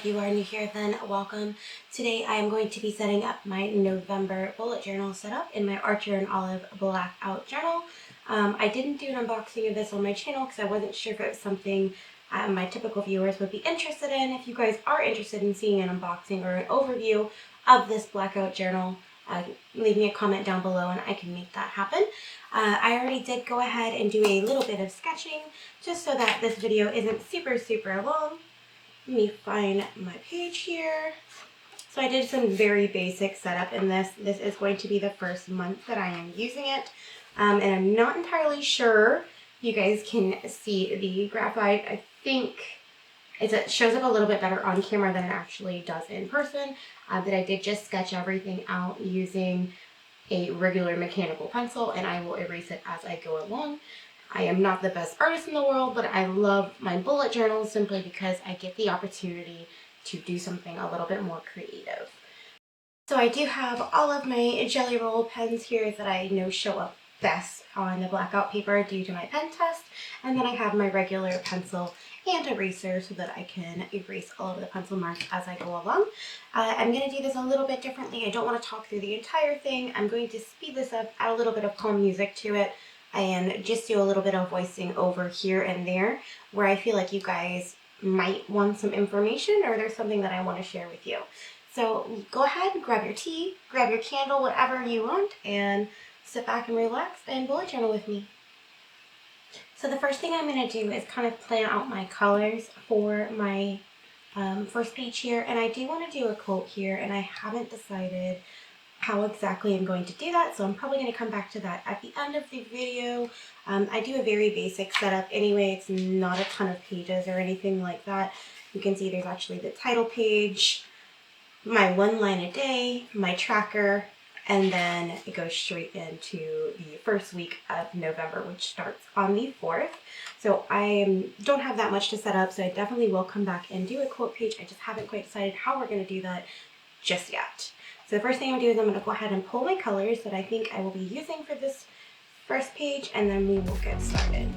you are new here, then welcome. Today I am going to be setting up my November bullet journal setup in my Archer and Olive Blackout journal. I didn't do an unboxing of this on my channel because I wasn't sure if it was something my typical viewers would be interested in. If you guys are interested in seeing an unboxing or an overview of this Blackout journal, leave me a comment down below and I can make that happen. I already did go ahead and do a little bit of sketching just so that this video isn't super long. Let me find my page here. So I did some very basic setup in this. This is going to be the first month that I am using it. And I'm not entirely sure you guys can see the graphite. I think it shows up a little bit better on camera than it actually does in person. But I did just sketch everything out using a regular mechanical pencil, and I will erase it as I go along. I am not the best artist in the world, but I love my bullet journals simply because I get the opportunity to do something a little bit more creative. So I do have all of my Jelly Roll pens here that I know show up best on the Blackout paper due to my pen test, and then I have my regular pencil and eraser so that I can erase all of the pencil marks as I go along. I'm going to do this a little bit differently. I don't want to talk through the entire thing. I'm going to speed this up, add a little bit of calm music to it, and just do a little bit of voicing over here and there where I feel like you guys might want some information or there's something that I want to share with you. So go ahead and grab your tea, grab your candle, whatever you want, and sit back and relax and bullet journal with me. So the first thing I'm going to do is kind of plan out my colors for my first page here, and I do want to do a quote here, and I haven't decided how exactly I'm going to do that, so I'm probably going to come back to that at the end of the video. I do a very basic setup anyway. It's not a ton of pages or anything like that. You can see there's actually the title page, my one line a day, my tracker, and then it goes straight into the first week of November, which starts on the 4th. So I don't have that much to set up, so I definitely will come back and do a quote page. I just haven't quite decided how we're going to do that just yet. So the first thing I'm going to do is I'm going to go ahead and pull my colors that I think I will be using for this first page, and then we will get started.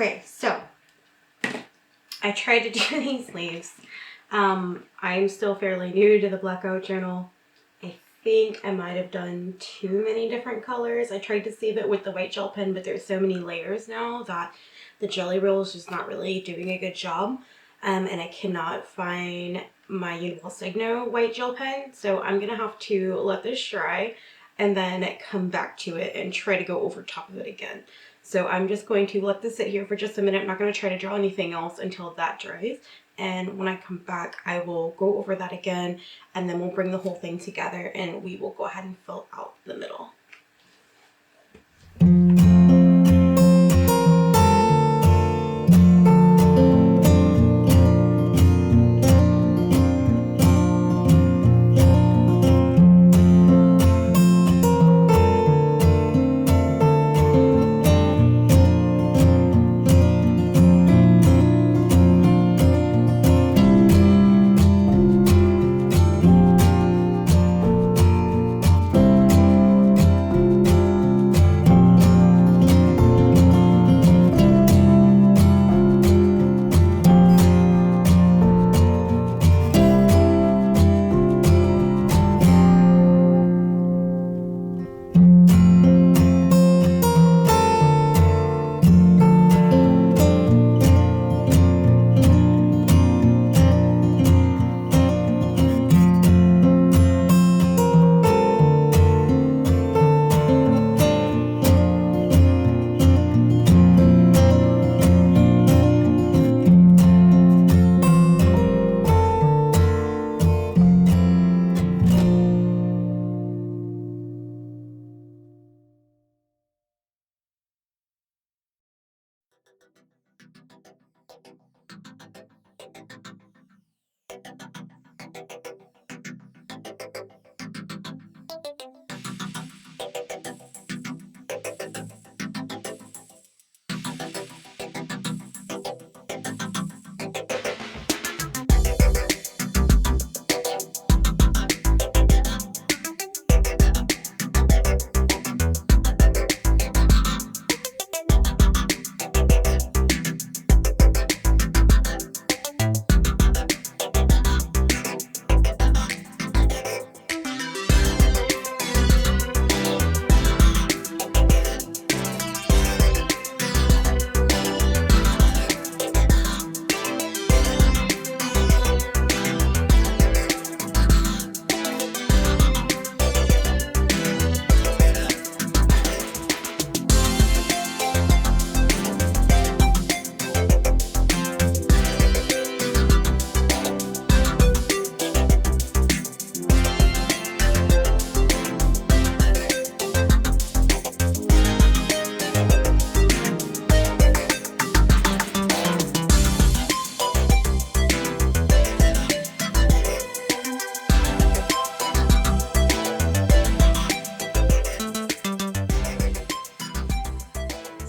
Okay, so I tried to do these leaves. I'm still fairly new to the Blackout journal. I think I might have done too many different colors. I tried to save it with the white gel pen, but there's so many layers now that the Jelly Roll is just not really doing a good job. And I cannot find my Universal Signo white gel pen, so I'm gonna have to let this dry and then come back to it and try to go over top of it again. So I'm just going to let this sit here for just a minute. I'm not going to try to draw anything else until that dries. And when I come back, I will go over that again, and then we'll bring the whole thing together and we will go ahead and fill out the middle.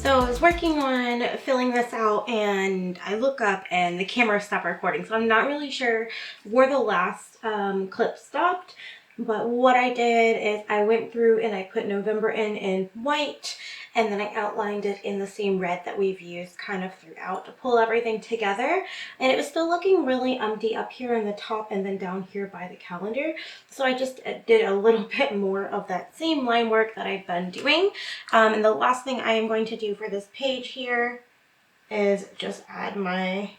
So I was working on filling this out and I look up and the camera stopped recording. So I'm not really sure where the last clip stopped. But what I did is I went through and I put November in white, and then I outlined it in the same red that we've used kind of throughout to pull everything together. And it was still looking really empty up here in the top and then down here by the calendar. So I just did a little bit more of that same line work that I've been doing. And the last thing I am going to do for this page here is just add my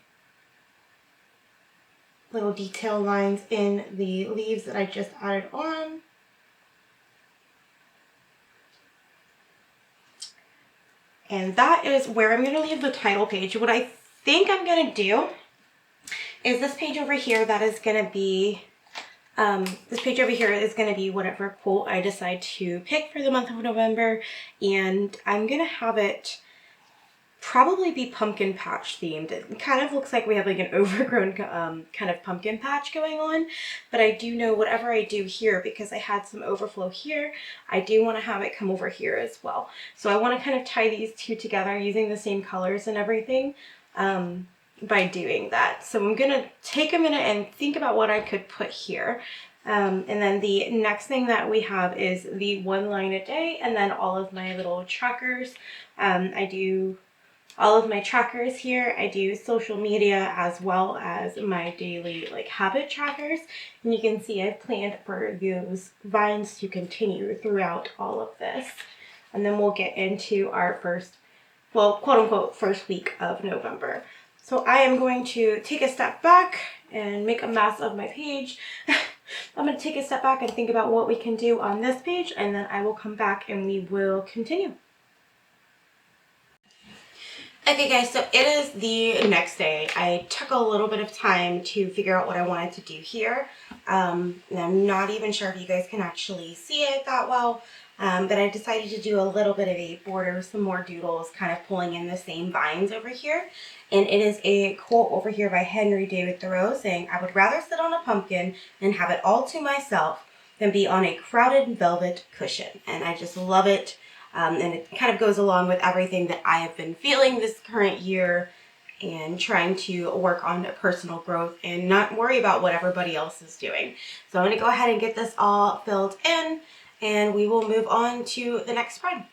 little detail lines in the leaves that I just added on. And that is where I'm going to leave the title page. What I think I'm going to do is this page over here that is going to be, whatever quote I decide to pick for the month of November. And I'm going to have it probably be pumpkin patch themed. It kind of looks like we have like an overgrown kind of pumpkin patch going on, but I do know whatever I do here, because I had some overflow here, I do want to have it come over here as well. So I want to kind of tie these two together using the same colors and everything by doing that. So I'm gonna take a minute and think about what I could put here. And then the next thing that we have is the 1 line a day, and then all of my little trackers. I do all of my trackers here. I do social media as well as my daily habit trackers. And you can see I've planned for those vines to continue throughout all of this. And then we'll get into our first, well, quote unquote, first week of November. So I am going to take a step back and make a mess of my page. I'm going to take a step back and think about what we can do on this page, and then I will come back and we will continue. Okay guys, so it is the next day. I took a little bit of time to figure out what I wanted to do here. And I'm not even sure if you guys can actually see it that well, but I decided to do a little bit of a border, some more doodles, kind of pulling in the same vines over here. And it is a quote over here by Henry David Thoreau saying, "I would rather sit on a pumpkin and have it all to myself than be on a crowded velvet cushion." And I just love it. And it kind of goes along with everything that I have been feeling this current year and trying to work on personal growth and not worry about what everybody else is doing. So I'm going to go ahead and get this all filled in, and we will move on to the next spread.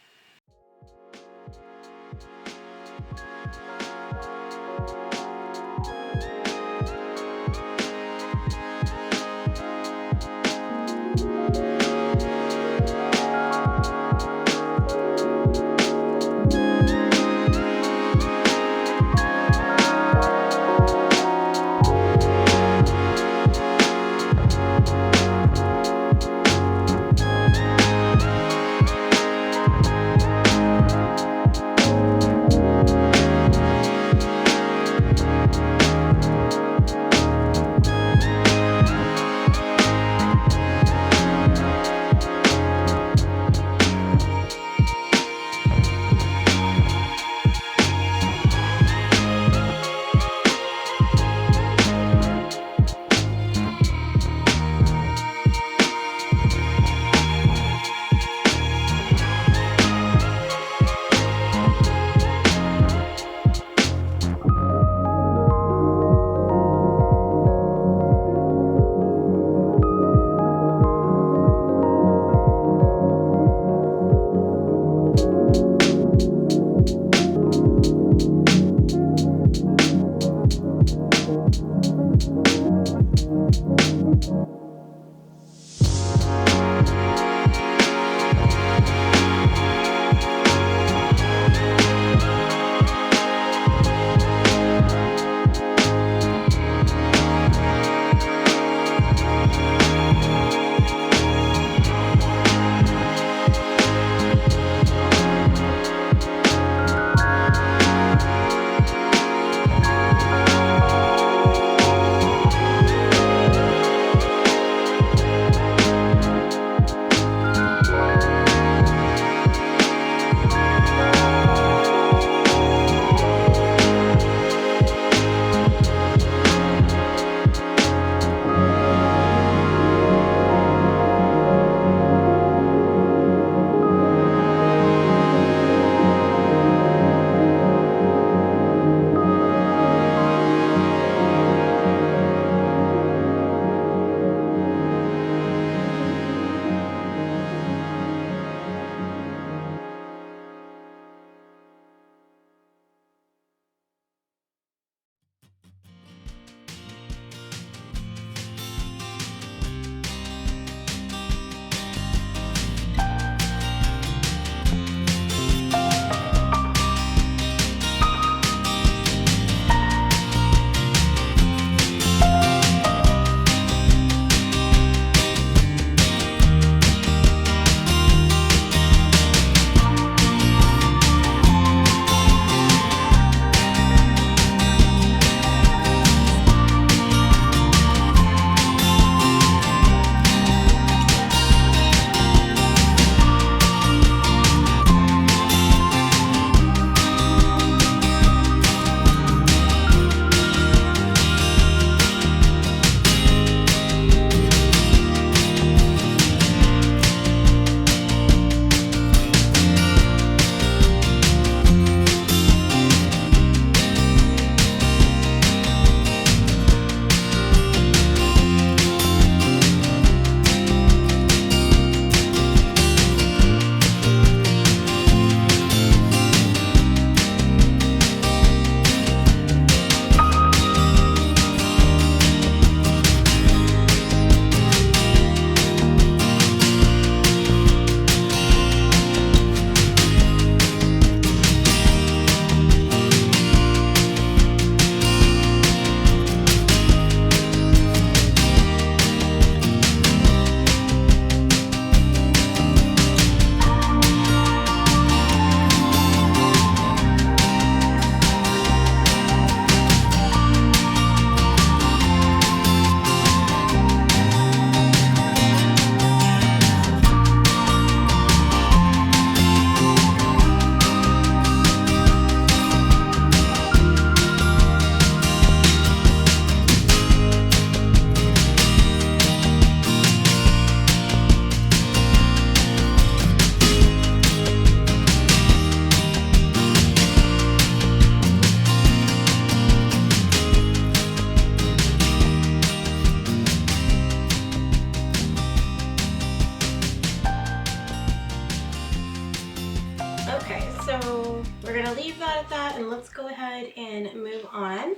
Okay, so we're gonna leave that at that and let's go ahead and move on.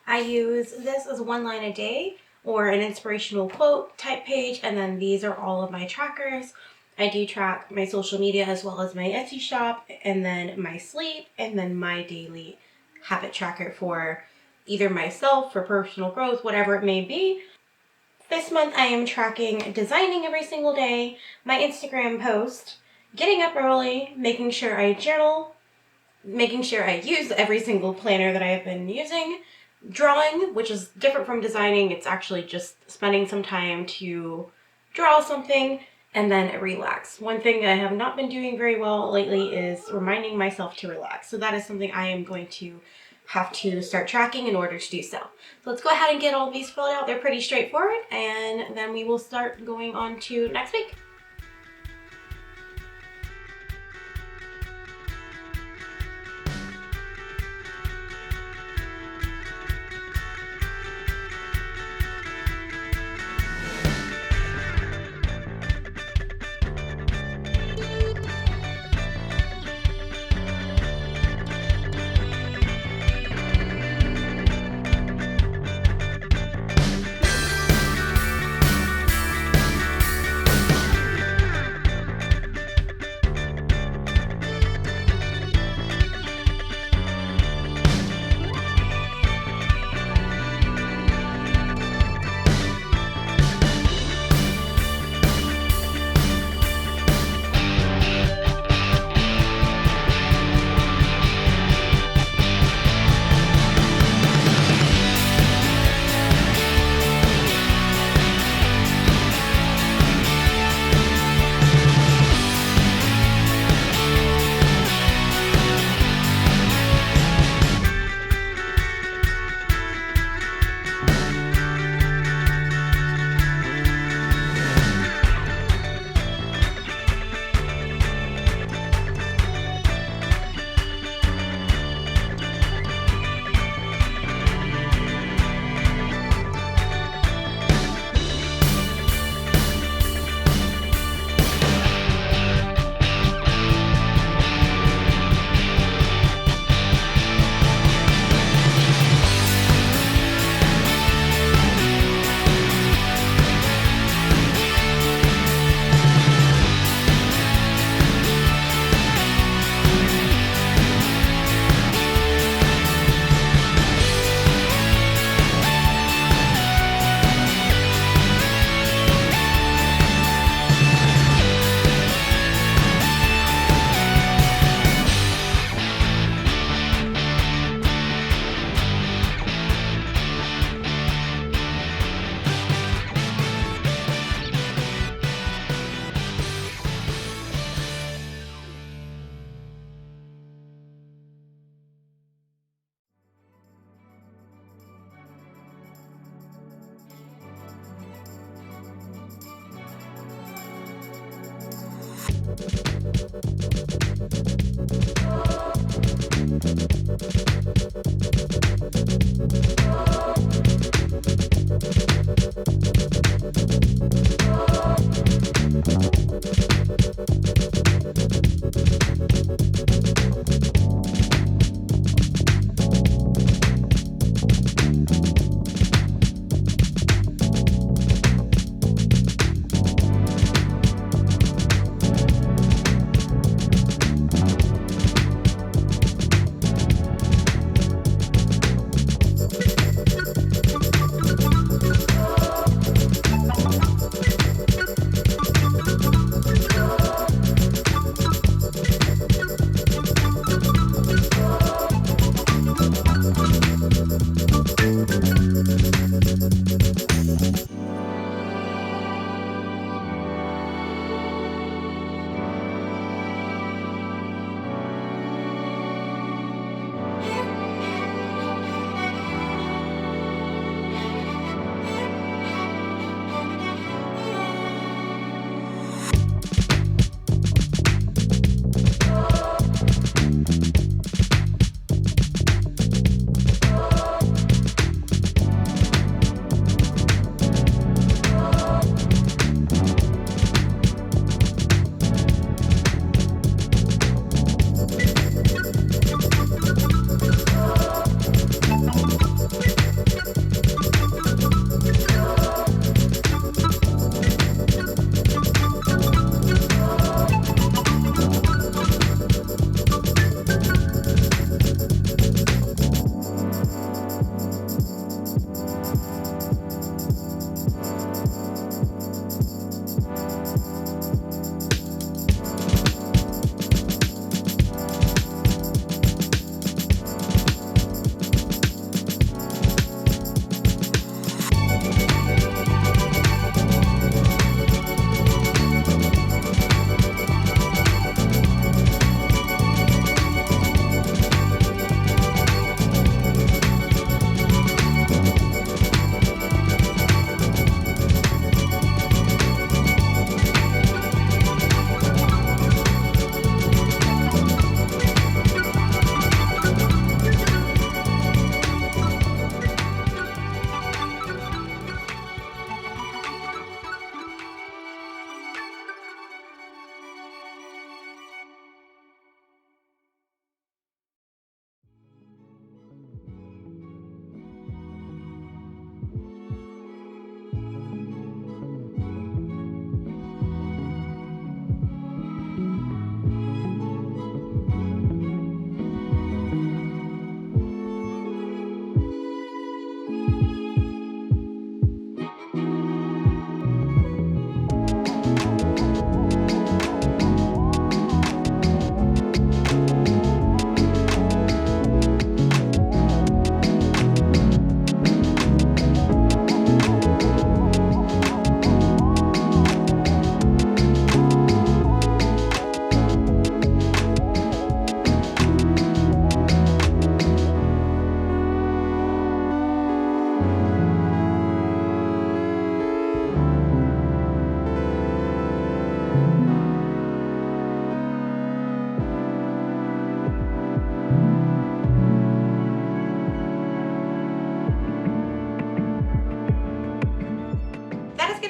I use this as one line a day or an inspirational quote type page, and then these are all of my trackers. I do track my social media as well as my Etsy shop, and then my sleep, and then my daily habit tracker for either myself, for personal growth, whatever it may be. This month I am tracking designing every single day, my Instagram post, getting up early, making sure I journal, making sure I use every single planner that I have been using, drawing, which is different from designing. It's actually just spending some time to draw something, and then relax. One thing that I have not been doing very well lately is reminding myself to relax. So that is something I am going to have to start tracking in order to do so. So let's go ahead and get all these filled out. They're pretty straightforward, and then we will start going on to next week.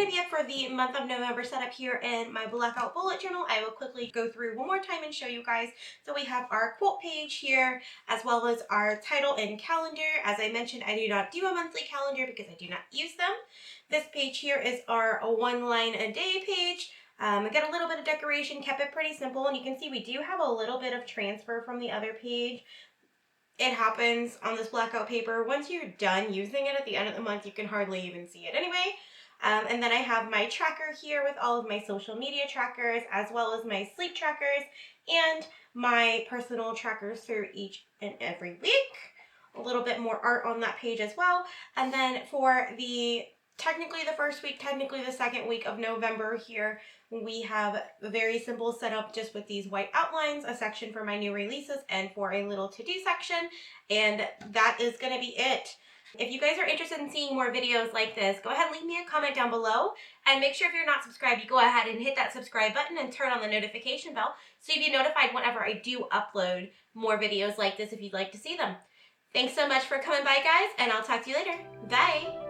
going to be it for the month of November setup here in my Blackout bullet journal. I will quickly go through one more time and show you guys. So we have our quote page here, as well as our title and calendar. As I mentioned, I do not do a monthly calendar because I do not use them. This page here is our one line a day page. I got a little bit of decoration, kept it pretty simple, and you can see we do have a little bit of transfer from the other page. It happens on this blackout paper. Once you're done using it at the end of the month, you can hardly even see it anyway. And then I have my tracker here with all of my social media trackers, as well as my sleep trackers and my personal trackers through each and every week. A little bit more art on that page as well. And then for technically the first week, technically the second week of November here, we have a very simple setup just with these white outlines, a section for my new releases, and for a little to-do section. And that is going to be it. If you guys are interested in seeing more videos like this, go ahead and leave me a comment down below. And make sure if you're not subscribed, you go ahead and hit that subscribe button and turn on the notification bell so you'll be notified whenever I do upload more videos like this if you'd like to see them. Thanks so much for coming by, guys, and I'll talk to you later. Bye!